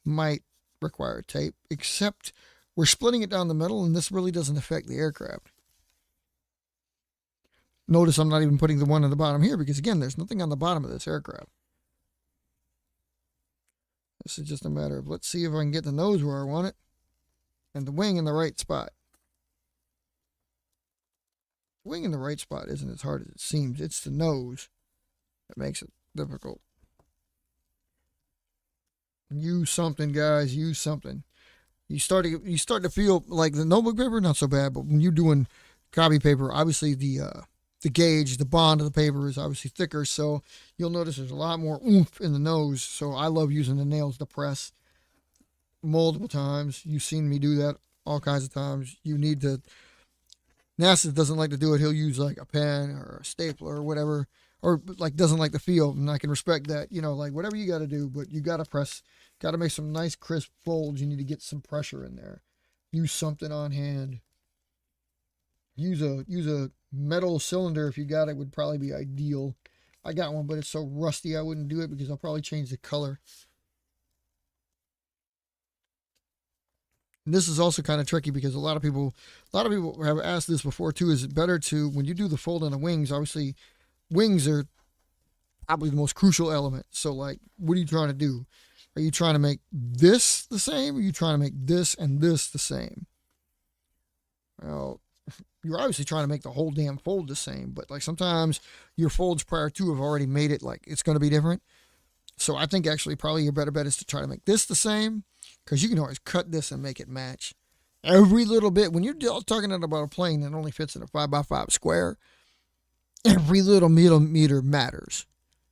Speaker 1: might require tape, except we're splitting it down the middle, and this really doesn't affect the aircraft. Notice I'm not even putting the one on the bottom here because, again, there's nothing on the bottom of this aircraft. This is just a matter of, let's see if I can get the nose where I want it and the wing in the right spot. The wing in the right spot isn't as hard as it seems. It's the nose that makes it difficult. Use something, guys. Use something. You start to feel like the notebook paper, not so bad, but when you're doing copy paper, obviously the gauge, the bond of the paper is obviously thicker, so you'll notice there's a lot more oomph in the nose. So I love using the nails to press multiple times. You've seen me do that all kinds of times. You need to. NASA doesn't like to do it. He'll use like a pen or a stapler or whatever, or like doesn't like the feel, and I can respect that. You know, like whatever you got to do, but you got to press. Got to make some nice crisp folds. You need to get some pressure in there. Use something on hand. Use a metal cylinder if you got it, would probably be ideal. I got one, but it's so rusty I wouldn't do it because I'll probably change the color. And this is also kind of tricky because a lot of people have asked this before too. Is it better to, when you do the fold on the wings, obviously wings are probably the most crucial element. So like, what are you trying to do? Are you trying to make this the same? Or are you trying to make this and this the same? Well, you're obviously trying to make the whole damn fold the same, but like sometimes your folds prior to have already made it like it's going to be different. So I think actually probably your better bet is to try to make this the same, because you can always cut this and make it match. Every little bit, when you're talking about a plane that only fits in a 5x5 square, every little millimeter matters.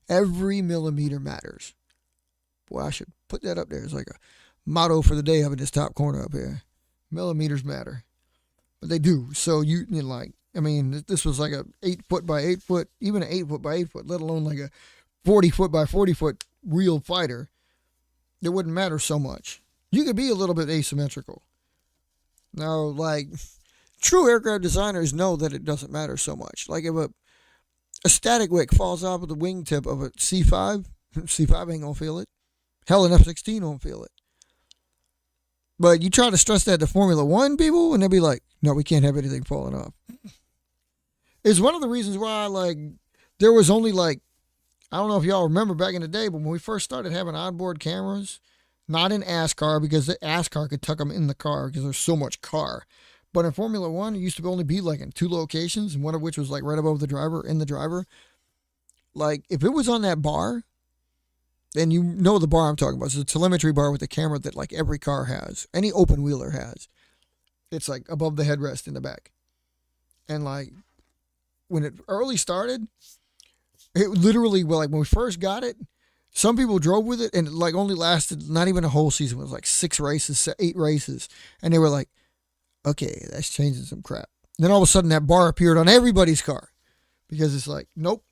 Speaker 1: Every millimeter matters. Boy, I should put that up there. It's like a motto for the day up in this top corner up here. Millimeters matter. But they do. So you know, like, I mean, this was like a 8 foot by 8 foot, even an 8 foot by 8 foot, let alone like a 40 foot by 40 foot real fighter. It wouldn't matter so much. You could be a little bit asymmetrical. Now, like, true aircraft designers know that it doesn't matter so much. Like if a static wick falls off of the wingtip of a C5, C5 ain't gonna feel it. Hell, an F-16 won't feel it. But you try to stress that to Formula One people, and they'll be like, no, we can't have anything falling off. It's one of the reasons why, like, there was only, like, I don't know if y'all remember back in the day, but when we first started having onboard cameras, not in ASCAR, because the ASCAR could tuck them in the car because there's so much car. But in Formula One, it used to only be, like, in 2 locations, and one of which was, like, right above the driver, in the driver. Like, if it was on that bar, and you know the bar I'm talking about. It's a telemetry bar with a camera that like every car has. Any open wheeler has. It's like above the headrest in the back. And like when it early started, it literally, well, like when we first got it, some people drove with it and it like only lasted not even a whole season. It was like 6 races, 8 races. And they were like, okay, that's changing some crap. Then all of a sudden that bar appeared on everybody's car. Because it's like, nope.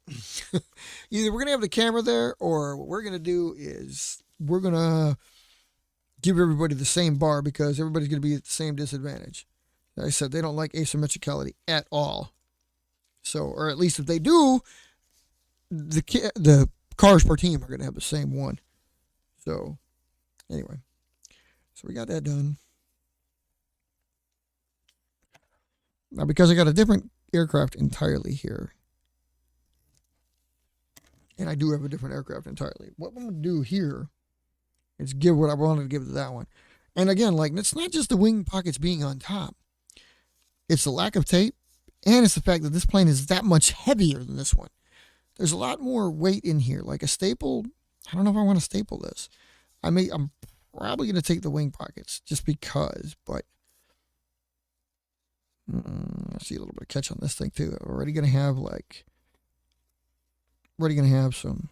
Speaker 1: Either we're going to have the camera there, or what we're going to do is we're going to give everybody the same bar because everybody's going to be at the same disadvantage. Like I said, they don't like asymmetricality at all. So, or at least if they do, the cars per team are going to have the same one. So, anyway. So we got that done. Now, because I got a different aircraft entirely here, and I do have a different aircraft entirely. What I'm going to do here is give what I wanted to give to that one. And again, like, it's not just the wing pockets being on top. It's the lack of tape, and it's the fact that this plane is that much heavier than this one. There's a lot more weight in here. Like a staple, I don't know if I want to staple this. I'm probably going to take the wing pockets just because, but I see a little bit of catch on this thing too. I'm already going to have some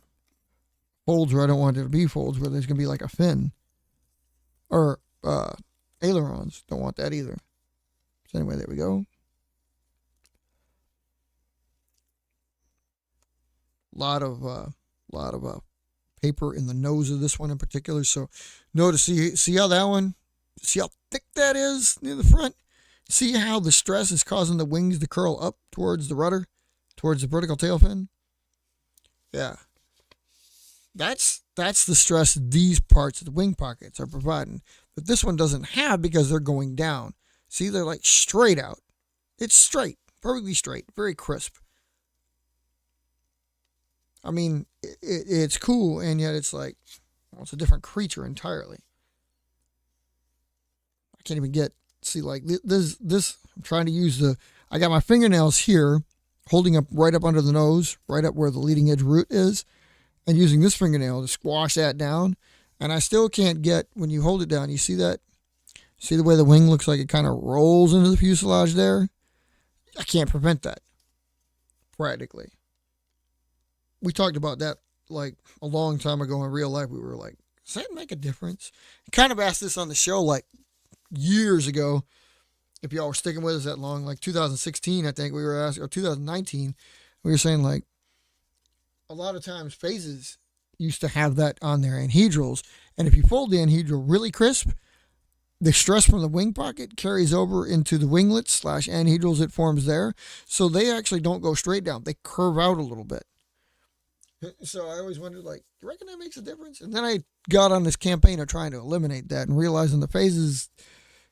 Speaker 1: folds where I don't want there to be folds, where there's going to be like a fin or ailerons. Don't want that either. So anyway, there we go. lot of paper in the nose of this one in particular. So notice, see how that one, see how thick that is near the front? See how the stress is causing the wings to curl up towards the rudder, towards the vertical tail fin? Yeah. That's the stress these parts of the wing pockets are providing. But this one doesn't have because they're going down. See, they're like straight out. It's straight, perfectly straight, very crisp. I mean, it's cool, and yet it's like, well, it's a different creature entirely. I can't even get, see, like this, I'm trying to use I got my fingernails here, holding up right up under the nose, right up where the leading edge root is, and using this fingernail to squash that down. And I still can't get, when you hold it down, you see that? See the way the wing looks like it kind of rolls into the fuselage there? I can't prevent that, practically. We talked about that like a long time ago in real life. We were like, does that make a difference? I kind of asked this on the show like years ago. If y'all were sticking with us that long, like 2016, I think we were asking, or 2019, we were saying like a lot of times phases used to have that on their anhedrals. And if you fold the anhedral really crisp, the stress from the wing pocket carries over into the winglets / anhedrals it forms there. So they actually don't go straight down. They curve out a little bit. So I always wondered, like, you reckon that makes a difference? And then I got on this campaign of trying to eliminate that and realizing the phases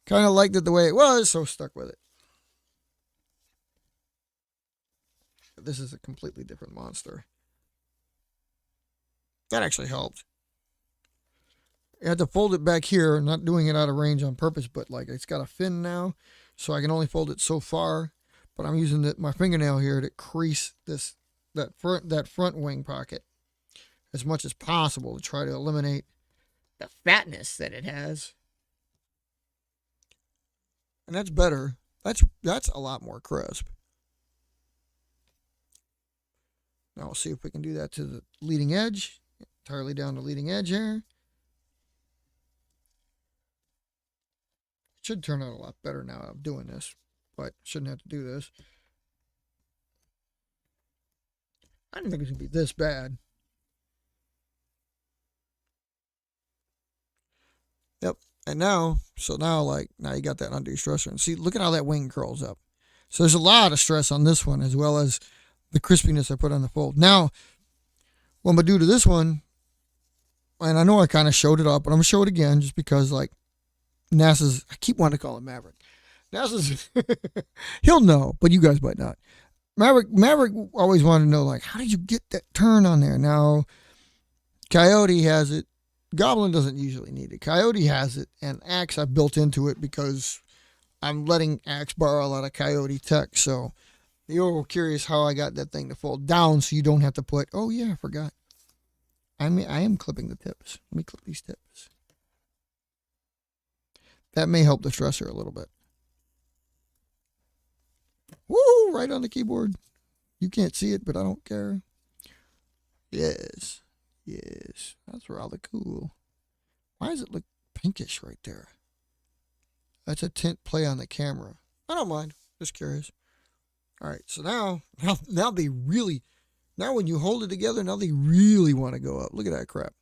Speaker 1: kind of liked it the way it was, so stuck with it. But this is a completely different monster. That actually helped. I had to fold it back here, not doing it out of range on purpose, but like it's got a fin now, so I can only fold it so far. But I'm using my fingernail here to crease that front wing pocket as much as possible to try to eliminate the fatness that it has. And that's better. That's a lot more crisp. Now we'll see if we can do that to the leading edge. Entirely down the leading edge here. It should turn out a lot better now I'm doing this, but shouldn't have to do this. I didn't think it was going to be this bad. Yep. And now you got that under stressor. And see, look at how that wing curls up. So there's a lot of stress on this one as well as the crispiness I put on the fold. Now, what I'm going to do to this one, and I know I kind of showed it up, but I'm going to show it again just because, like, NASA's, I keep wanting to call it Maverick. NASA's, he'll know, but you guys might not. Maverick always wanted to know, like, how did you get that turn on there? Now, Coyote has it. Goblin doesn't usually need it. Coyote has it, and Axe I've built into it because I'm letting Axe borrow a lot of Coyote tech. So you're curious how I got that thing to fold down so you don't have to put, oh yeah, I forgot. I am clipping the tips. Let me clip these tips. That may help the stressor a little bit. Woo! Right on the keyboard. You can't see it, but I don't care. Yes. Yes. That's rather cool. Why does it look pinkish right there? That's a tint play on the camera. I don't mind. Just curious. All right. So now they really, now when you hold it together, now they really want to go up. Look at that crap.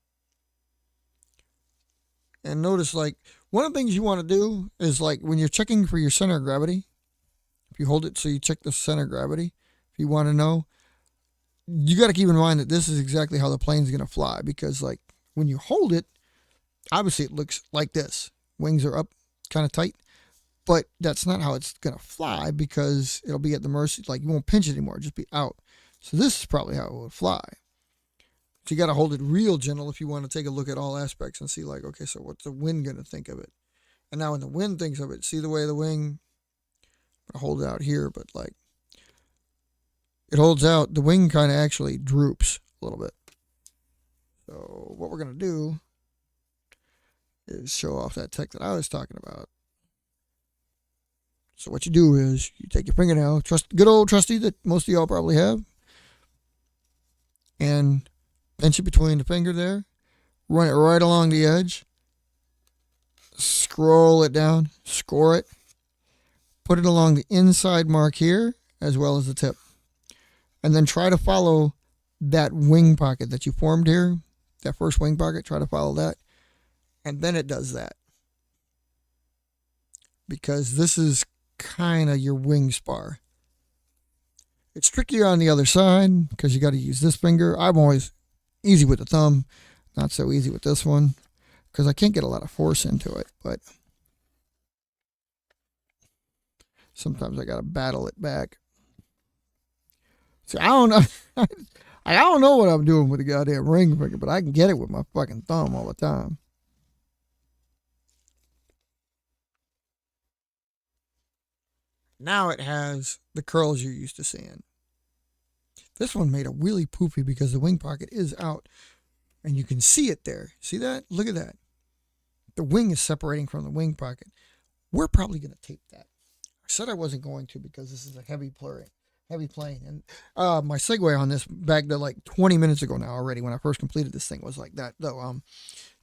Speaker 1: And notice, like, one of the things you want to do is, like, when you're checking for your center of gravity, if you hold it so you check the center of gravity, if you want to know, you got to keep in mind that this is exactly how the plane's going to fly, because, like, when you hold it, obviously it looks like this. Wings are up kind of tight, but that's not how it's going to fly, because it'll be at the mercy, like, you won't pinch it anymore, it'll just be out. So this is probably how it would fly. So you got to hold it real gentle if you want to take a look at all aspects and see, like, okay, so what's the wind going to think of it? And now when the wind thinks of it, see the way the wing, I'm going to hold it out here, but, like, it holds out, the wing kind of actually droops a little bit. So what we're going to do is show off that tech that I was talking about. So what you do is you take your fingernail, good old trusty that most of y'all probably have, and pinch it between the finger there, run it right along the edge, scroll it down, score it, put it along the inside mark here as well as the tip, and then try to follow that wing pocket that you formed here, that first wing pocket, try to follow that. And then it does that. Because this is kind of your wing spar. It's trickier on the other side because you got to use this finger. I'm always easy with the thumb, not so easy with this one because I can't get a lot of force into it, but sometimes I got to battle it back. See, I don't know. I don't know what I'm doing with the goddamn ring finger, but I can get it with my fucking thumb all the time. Now it has the curls you're used to seeing. This one made a really poofy because the wing pocket is out and you can see it there. See that? Look at that. The wing is separating from the wing pocket. We're probably going to tape that. I said I wasn't going to because this is a heavy plane. And my segue on this back to like 20 minutes ago now already when I first completed this thing was like that though.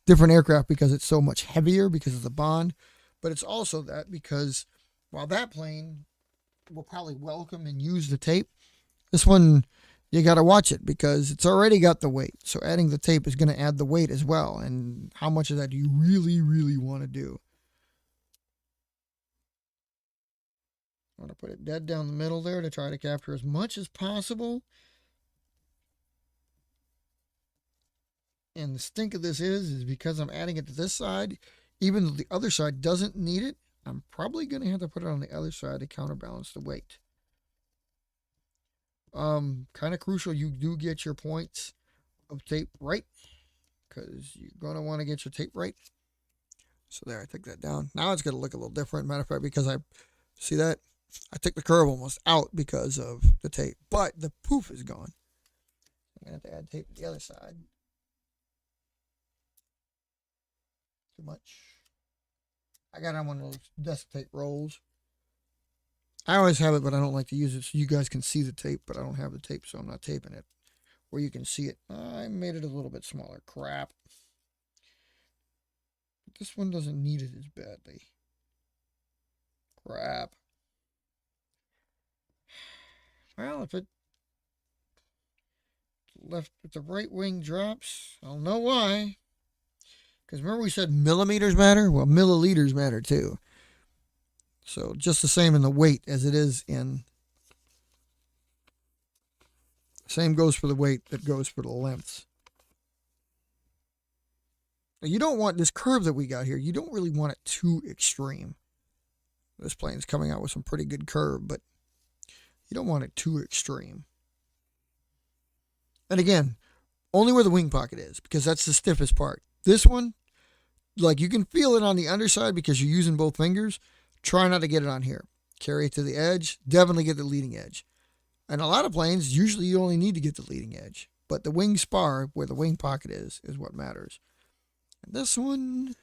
Speaker 1: Different aircraft because it's so much heavier because of the bond, but it's also that because while that plane will probably welcome and use the tape, this one you got to watch it because it's already got the weight. So adding the tape is going to add the weight as well. And how much of that do you really, really want to do? I want to put it dead down the middle there to try to capture as much as possible. And the stink of this is because I'm adding it to this side, even though the other side doesn't need it, I'm probably going to have to put it on the other side to counterbalance the weight. Kind of crucial you do get your points of tape right because you're going to want to get your tape right. So there, I took that down. Now it's going to look a little different. Matter of fact, because I see that I took the curve almost out because of the tape, but the poof is gone. I'm going to have to add tape to the other side. Too much. I got on one of those desk tape rolls. I always have it, but I don't like to use it so you guys can see the tape, but I don't have the tape, so I'm not taping it where you can see it. I made it a little bit smaller. Crap. This one doesn't need it as badly. Crap. Well, if it left, if the right wing drops, I'll know why. Because remember we said millimeters matter? Well, milliliters matter too. So just the same in the weight as it is in. Same goes for the weight that goes for the lengths. You don't want this curve that we got here. You don't really want it too extreme. This plane's coming out with some pretty good curve, but you don't want it too extreme. And again, only where the wing pocket is, because that's the stiffest part. This one, like you can feel it on the underside because you're using both fingers. Try not to get it on here. Carry it to the edge. Definitely get the leading edge. And a lot of planes, usually you only need to get the leading edge. But the wing spar, where the wing pocket is what matters. And this one,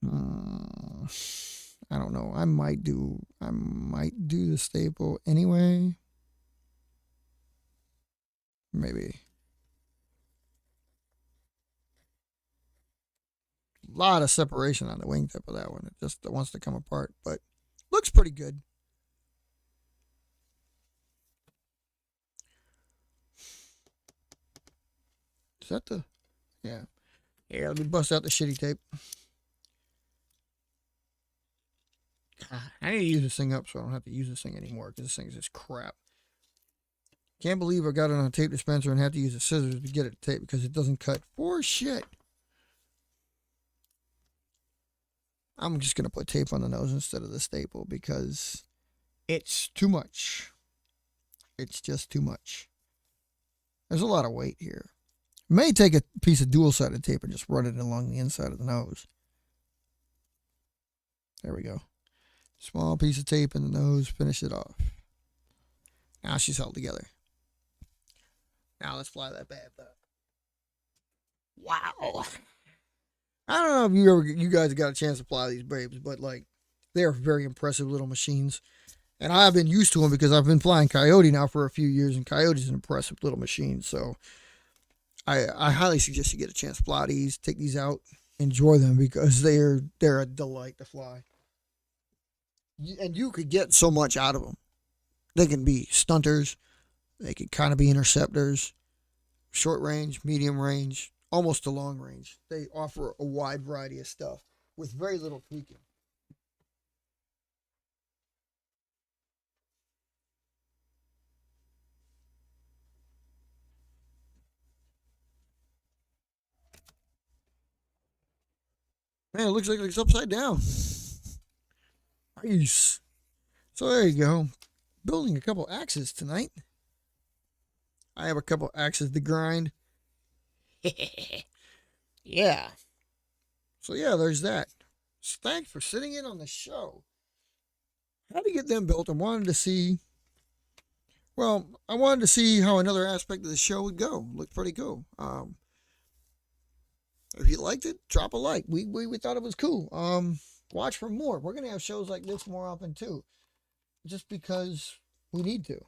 Speaker 1: I don't know. I might do the staple anyway. Maybe. A lot of separation on the wingtip of that one. It just wants to come apart, but looks pretty good. Is that the... Yeah. Yeah, let me bust out the shitty tape. I need to use this thing up so I don't have to use this thing anymore because this thing's just crap. Can't believe I got it on a tape dispenser and had to use the scissors to get it to tape because it doesn't cut for shit. I'm just going to put tape on the nose instead of the staple because it's too much. It's just too much. There's a lot of weight here. May take a piece of dual-sided tape and just run it along the inside of the nose. There we go. Small piece of tape in the nose, finish it off. Now she's held together. Now let's fly that bad boy. Wow. I don't know if you guys got a chance to fly these babes, but like they're very impressive little machines. And I've been used to them because I've been flying Coyote now for a few years, and Coyote's an impressive little machine. So I highly suggest you get a chance to fly these, take these out, enjoy them because they're a delight to fly. And you could get so much out of them. They can be stunters. They could kind of be interceptors, short range, medium range, almost to long range. They offer a wide variety of stuff with very little tweaking. Man, it looks like it's upside down. Nice. So there you go. Building a couple axes tonight. I have a couple axes to grind. Yeah. So yeah, there's that. So thanks for sitting in on the show. How to get them built? I wanted to see. Well, I wanted to see how another aspect of the show would go. Looked pretty cool. If you liked it, drop a like. We thought it was cool. Watch for more. We're gonna have shows like this more often too, just because we need to.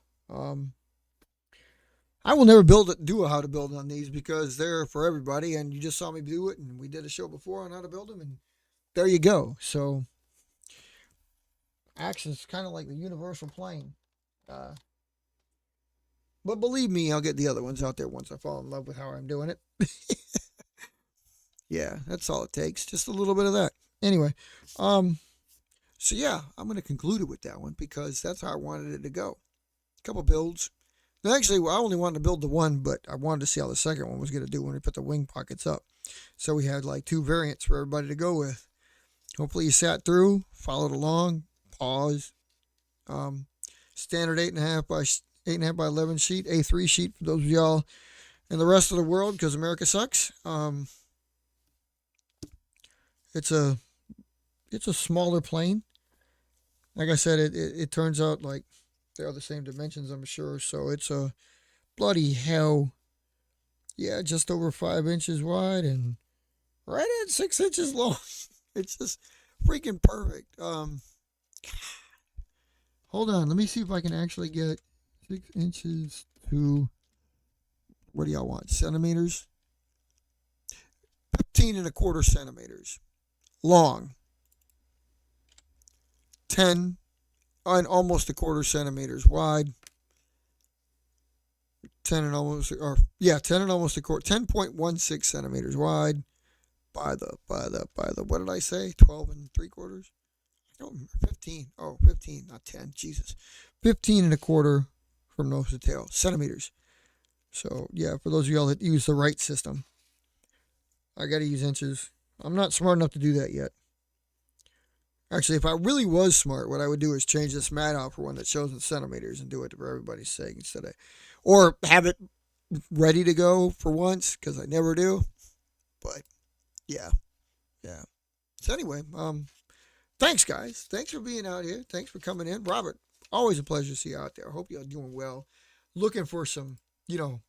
Speaker 1: I will never do a how to build on these because they're for everybody, and you just saw me do it, and we did a show before on how to build them, and there you go. So, Axe is kind of like the universal plane. But believe me, I'll get the other ones out there once I fall in love with how I'm doing it. Yeah, that's all it takes. Just a little bit of that. Anyway, so yeah, I'm gonna conclude it with that one because that's how I wanted it to go. A couple builds. Actually, I only wanted to build the one, but I wanted to see how the second one was gonna do when we put the wing pockets up. So we had like two variants for everybody to go with. Hopefully you sat through, followed along, pause. Standard 8.5 by 11 sheet, A3 sheet for those of y'all in the rest of the world because America sucks. It's a smaller plane. Like I said, it turns out like they're the same dimensions, I'm sure. So it's a bloody hell. Yeah, just over 5 inches wide and right at 6 inches long. It's just freaking perfect. Hold on, let me see if I can actually get 6 inches to, what do y'all want? Centimeters? 15.25 centimeters long. 10 and almost 1/4 centimeters wide. 10 and almost, or yeah, 10 and almost 10.16 centimeters wide by the, what did I say? 12 3/4? I don't remember. 15. Oh, 15, not 10. Jesus. 15.25 from nose to tail centimeters. So, yeah, for those of y'all that use the right system, I got to use inches. I'm not smart enough to do that yet. Actually, if I really was smart, what I would do is change this mat out for one that shows in centimeters and do it for everybody's sake instead of, or have it ready to go for once because I never do. But yeah. So anyway, thanks guys. Thanks for being out here. Thanks for coming in, Robert. Always a pleasure to see you out there. I hope you're doing well. Looking for some,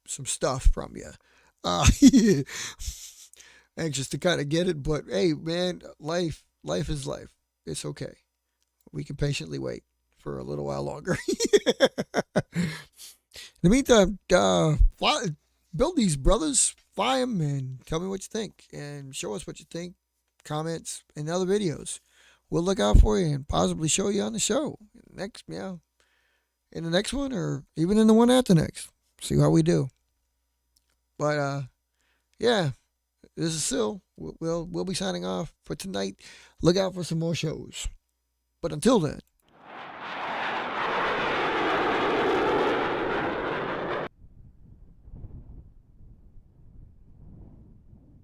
Speaker 1: some stuff from you. Anxious to kind of get it, but hey, man, life is life. It's okay. We can patiently wait for a little while longer. In the meantime, build these brothers, fly them, and tell me what you think, and show us what you think. Comments and other videos. We'll look out for you and possibly show you on the show next, in the next one, or even in the one after next. See how we do. But yeah, this is Sil. We'll be signing off for tonight. Look out for some more shows. But until then,